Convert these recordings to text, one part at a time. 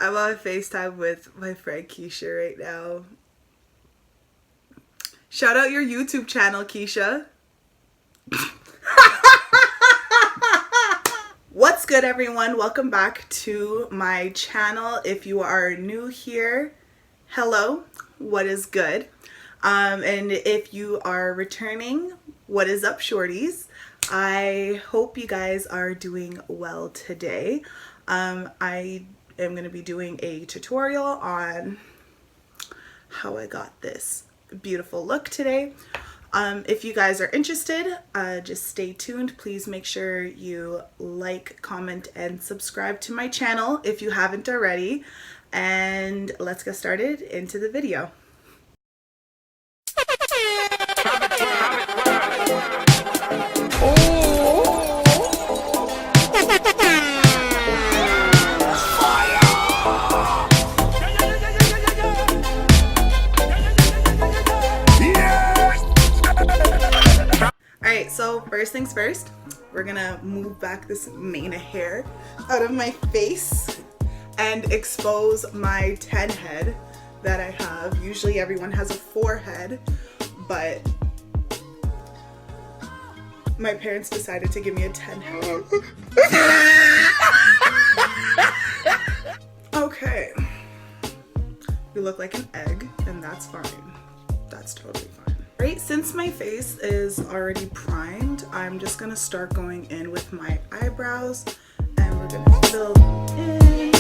I'm on FaceTime with my friend Keisha right now. Shout out your YouTube channel, Keisha. What's good, everyone? Welcome back to my channel. If you are new here, hello, what is good? And if you are returning, what is up, shorties? I hope you guys are doing well today. I am going to be doing a tutorial on how I got this beautiful look today. If you guys are interested, just stay tuned. Please make sure you like, comment, and subscribe to my channel if you haven't already. And let's get started into the video. Alright, so first things first, we're gonna move back this mane of hair out of my face and expose my 10 head that I have. Usually everyone has a 4 head, but my parents decided to give me a 10 head. Okay. You look like an egg, and that's fine. That's totally fine. Right, since my face is already primed, I'm just gonna start going in with my eyebrows, and we're gonna fill in.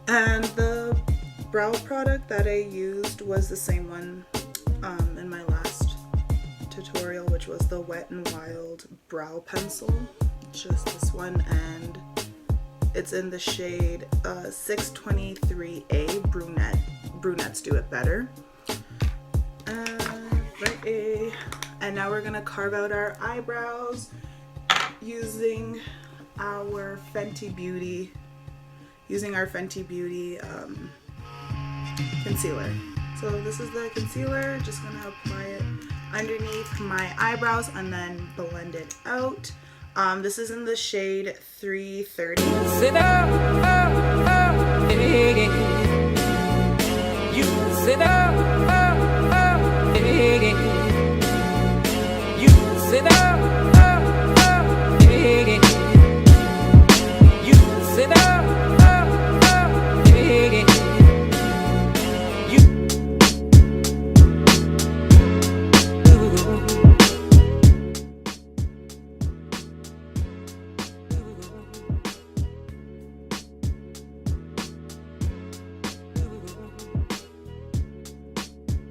And the brow product that I used was the same one in my last tutorial, which was the Wet n Wild brow pencil. Just this one, and it's in the shade 623A brunette. Brunettes do it better. And now we're gonna carve out our eyebrows using our Fenty Beauty. Concealer. So this is the concealer, just gonna apply it underneath my eyebrows and then blend it out. This is in the shade 330. Sit up, you sit up, you sit up, you sit up.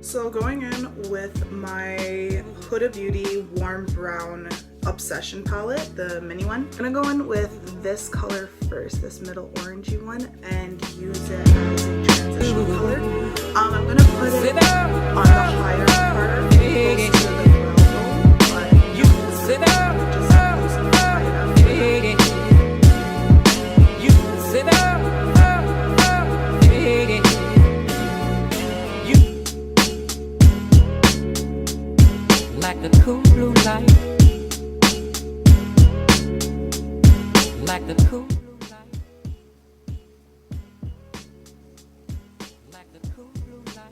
So going in with my Huda Beauty Warm Brown Obsession palette, the mini one. I'm gonna go in with this color first, this middle orangey one, and use it as a transition color. I'm gonna put it on the higher part, close to the brow bone, but you sit up, just close to high enough. You sit up. Like the cool blue light, like the cool blue light, like the cool blue light,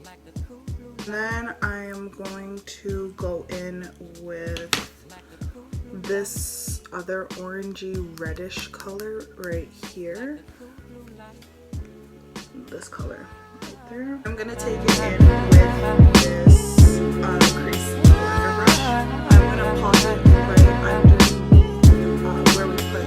like the cool blue light. Then I am going to go in with this other orangey reddish color right here. This color. There. I'm gonna take it in with this crease blender brush. I'm gonna pop it right under where we put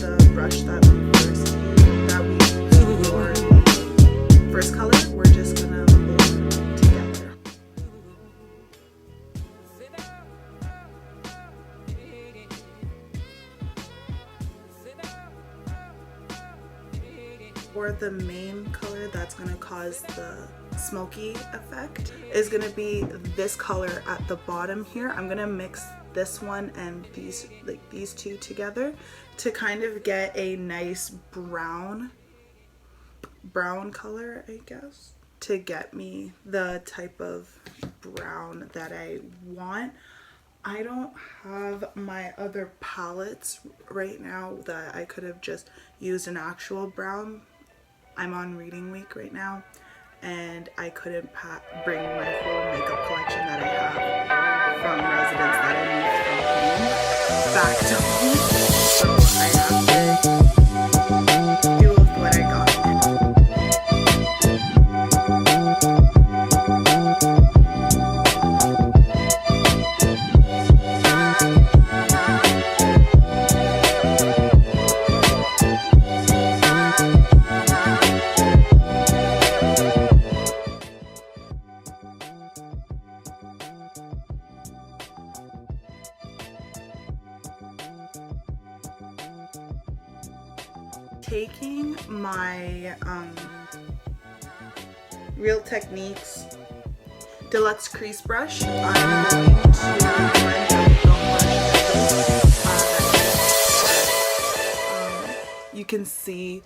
the brush that we first or the main color that's going to cause the smoky effect is going to be this color at the bottom here. I'm going to mix this one and these two together to kind of get a nice brown color, I guess, to get me the type of brown that I want. I don't have my other palettes right now that I could have just used an actual brown. I'm on reading week right now, and I couldn't bring my whole makeup collection that I have from residence that I moved from home back to home. So I have to deal with what I got. Taking my Real Techniques Deluxe Crease Brush, I'm going to blend out the brush you can see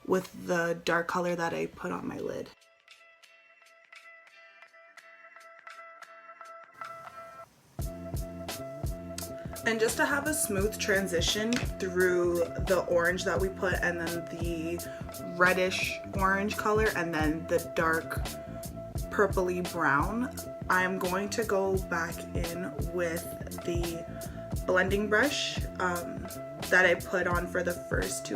with the dark color that I put on my lid. And just to have a smooth transition through the orange that we put, and then the reddish orange color, and then the dark purpley brown, I'm going to go back in with the blending brush that I put on for the first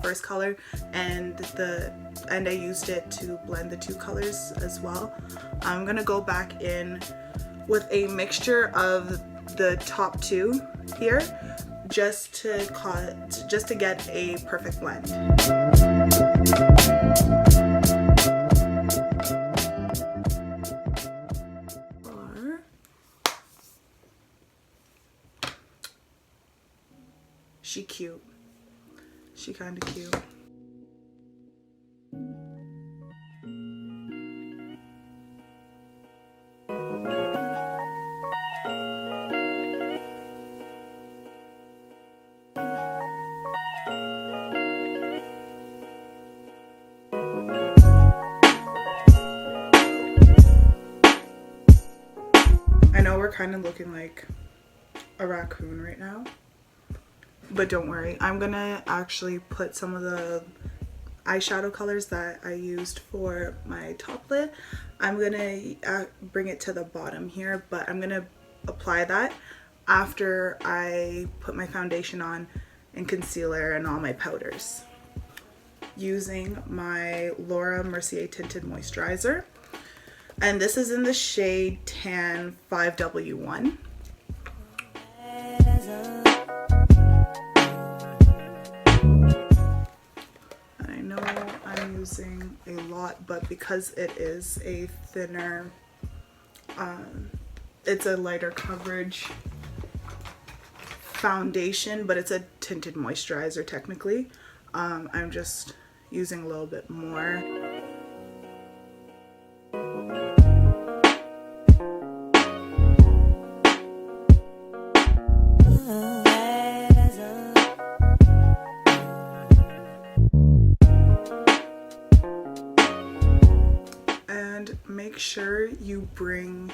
first color, and I used it to blend the two colors as well. I'm gonna go back in with a mixture of the top two here, just to get a perfect blend. She cute. She kind of cute. I know we're kind of looking like a raccoon right now, but don't worry, I'm gonna actually put some of the eyeshadow colors that I used for my top lid. I'm gonna bring it to the bottom here, but I'm gonna apply that after I put my foundation on and concealer and all my powders, using my Laura Mercier Tinted Moisturizer. And this is in the shade Tan 5W1. I know I'm using a lot, but because it is a thinner, it's a lighter coverage foundation, but it's a tinted moisturizer technically. I'm just using a little bit more. Make sure you bring,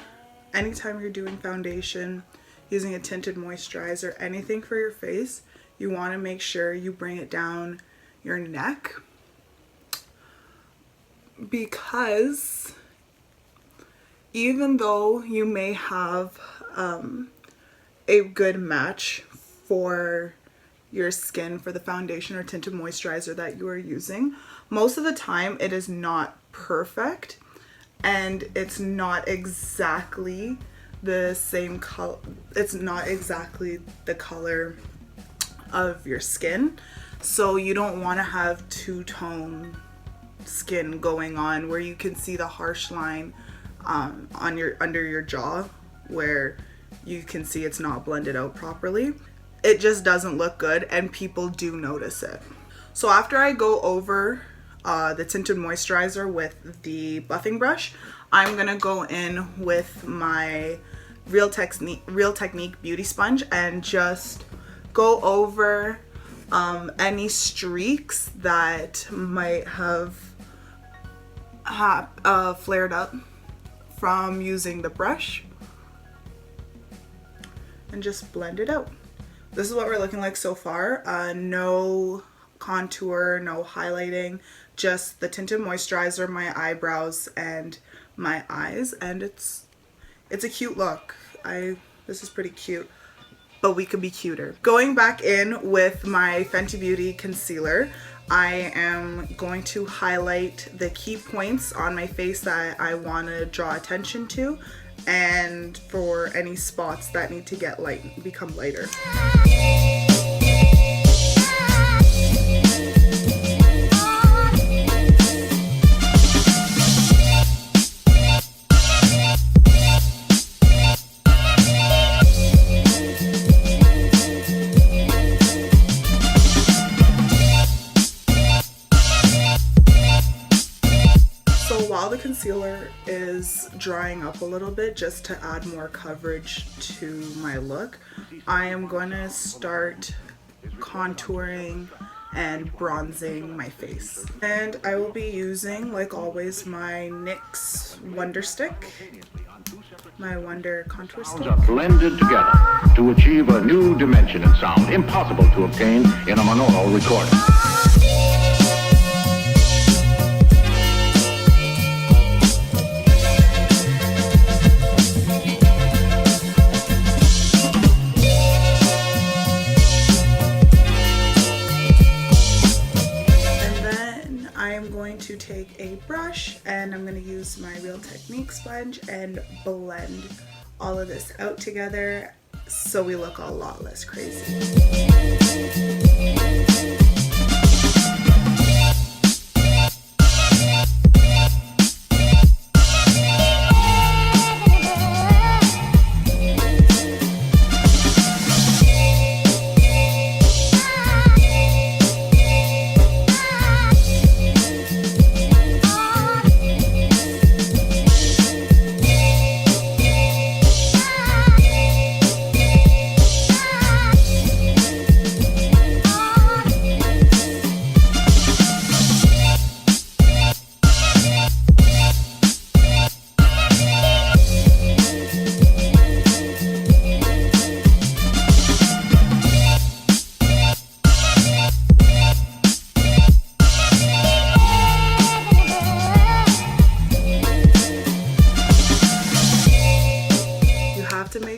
anytime you're doing foundation, using a tinted moisturizer, anything for your face, you want to make sure you bring it down your neck, because even though you may have a good match for your skin for the foundation or tinted moisturizer that you are using, most of the time it is not perfect. And it's not exactly the same color. It's not exactly the color of your skin. So you don't want to have two-tone skin going on where you can see the harsh line on your under your jaw, where you can see it's not blended out properly. It just doesn't look good, and people do notice it. So after I go over the tinted moisturizer with the buffing brush, I'm gonna go in with my Real Technique beauty sponge and just go over any streaks that might have flared up from using the brush, and just blend it out. This is what we're looking like so far. No contour, no highlighting, just the tinted moisturizer, my eyebrows, and my eyes, and it's a cute look. This is pretty cute, but we could be cuter. Going back in with my Fenty Beauty concealer, I am going to highlight the key points on my face that I want to draw attention to, and for any spots that need to become lighter. While the concealer is drying up a little bit, just to add more coverage to my look, I am going to start contouring and bronzing my face. And I will be using, like always, my NYX Wonder Stick, my Wonder Contour Stick. Sounds are blended together to achieve a new dimension in sound, impossible to obtain in a monaural recording. To take a brush, and I'm going to use my Real Technique sponge and blend all of this out together so we look a lot less crazy.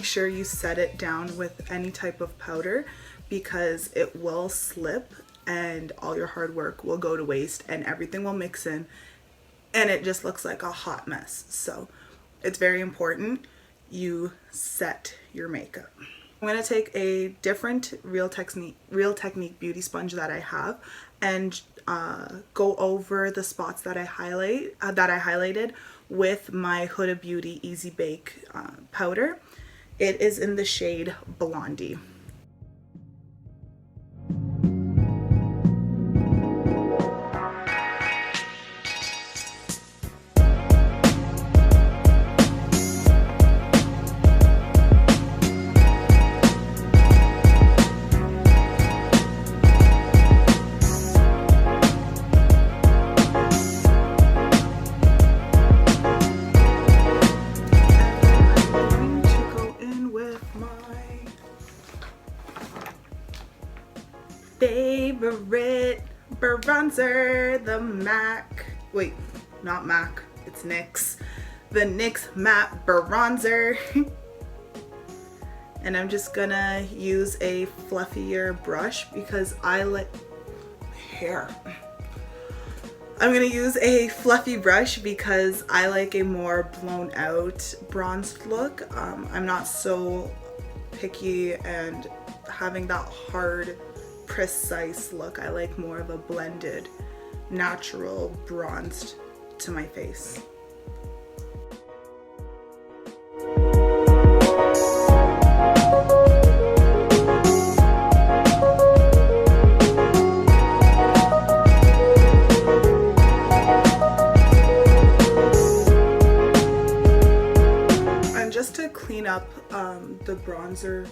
Sure you set it down with any type of powder, because it will slip and all your hard work will go to waste and everything will mix in and it just looks like a hot mess. So it's very important you set your makeup. I'm going to take a different Real Technique beauty sponge that I have and go over the spots that I highlighted with my Huda Beauty Easy Bake powder. It is in the shade Blondie. Favorite bronzer, the it's NYX, the NYX matte bronzer. And I'm just gonna use a fluffier brush because I like hair. I'm gonna use a fluffy brush because I like a more blown out bronzed look. I'm not so picky and having that hard precise look. I like more of a blended, natural bronzed to my face. bronzer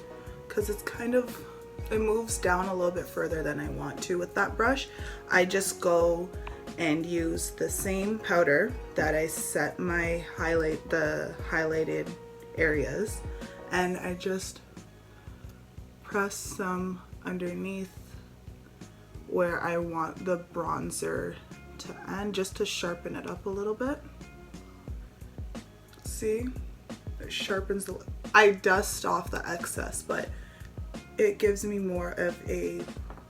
because it's kind of, it moves down a little bit further than I want to with that brush. I just go and use the same powder that I set my the highlighted areas, and I just press some underneath where I want the bronzer to end, just to sharpen it up a little bit. See, it sharpens the, I dust off the excess, but it gives me more of a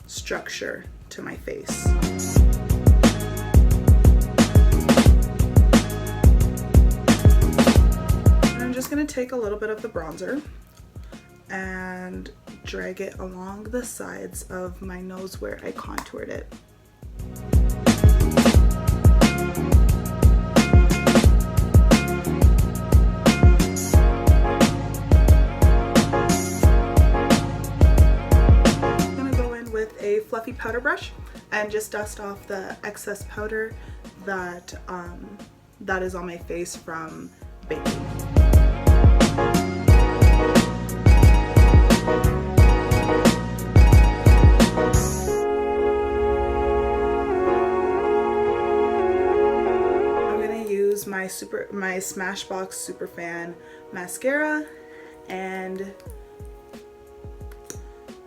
structure to my face. And I'm just gonna take a little bit of the bronzer and drag it along the sides of my nose where I contoured it. I'm gonna go in with a fluffy powder brush and just dust off the excess powder that that is on my face from baking. My Smashbox Superfan mascara and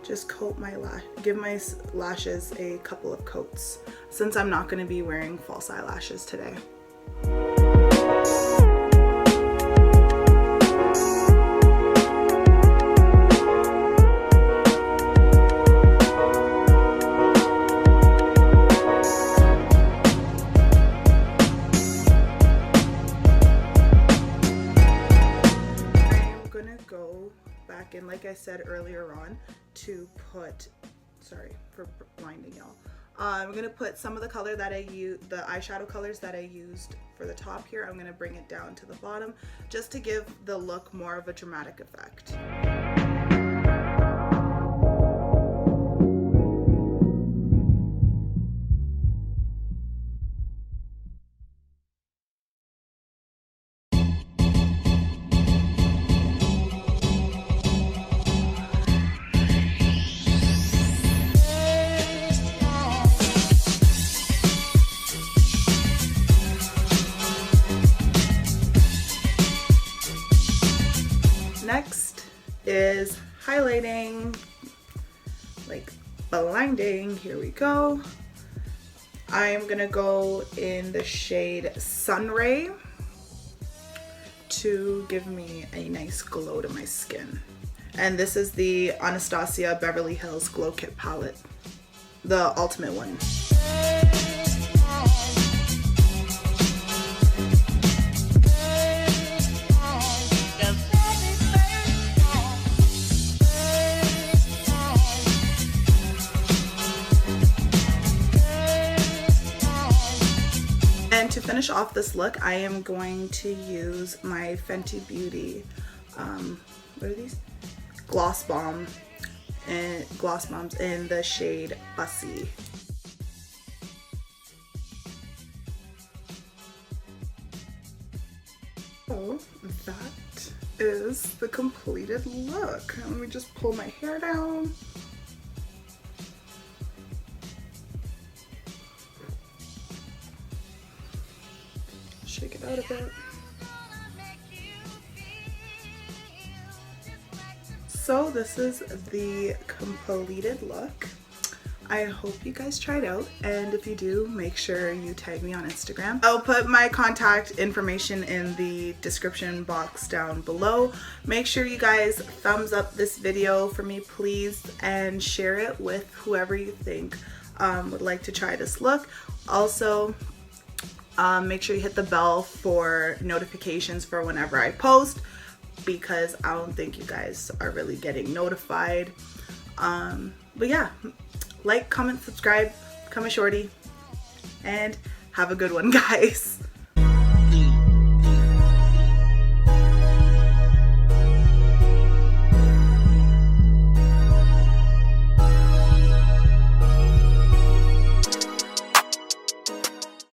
just coat my give my lashes a couple of coats since I'm not going to be wearing false eyelashes today. And like I said earlier on, to put, sorry for blinding y'all, I'm gonna put some of the color that I use, the eyeshadow colors that I used for the top here, I'm gonna bring it down to the bottom just to give the look more of a dramatic effect. Next is highlighting, like blinding. Here we go. I'm gonna go in the shade Sunray to give me a nice glow to my skin. And this is the Anastasia Beverly Hills Glow Kit palette, the ultimate one. And to finish off this look, I am going to use my Fenty Beauty, what are these? Gloss bombs in the shade Fussy. So that is the completed look. Let me just pull my hair down. Shake it out a bit. So this is the completed look. I hope you guys tried out, and if you do, make sure you tag me on Instagram. I'll put my contact information in the description box down below. Make sure you guys thumbs up this video for me, please, and share it with whoever you think would like to try this look. Also, make sure you hit the bell for notifications for whenever I post, because I don't think you guys are really getting notified. But yeah, like, comment, subscribe, become a shorty, and have a good one, guys.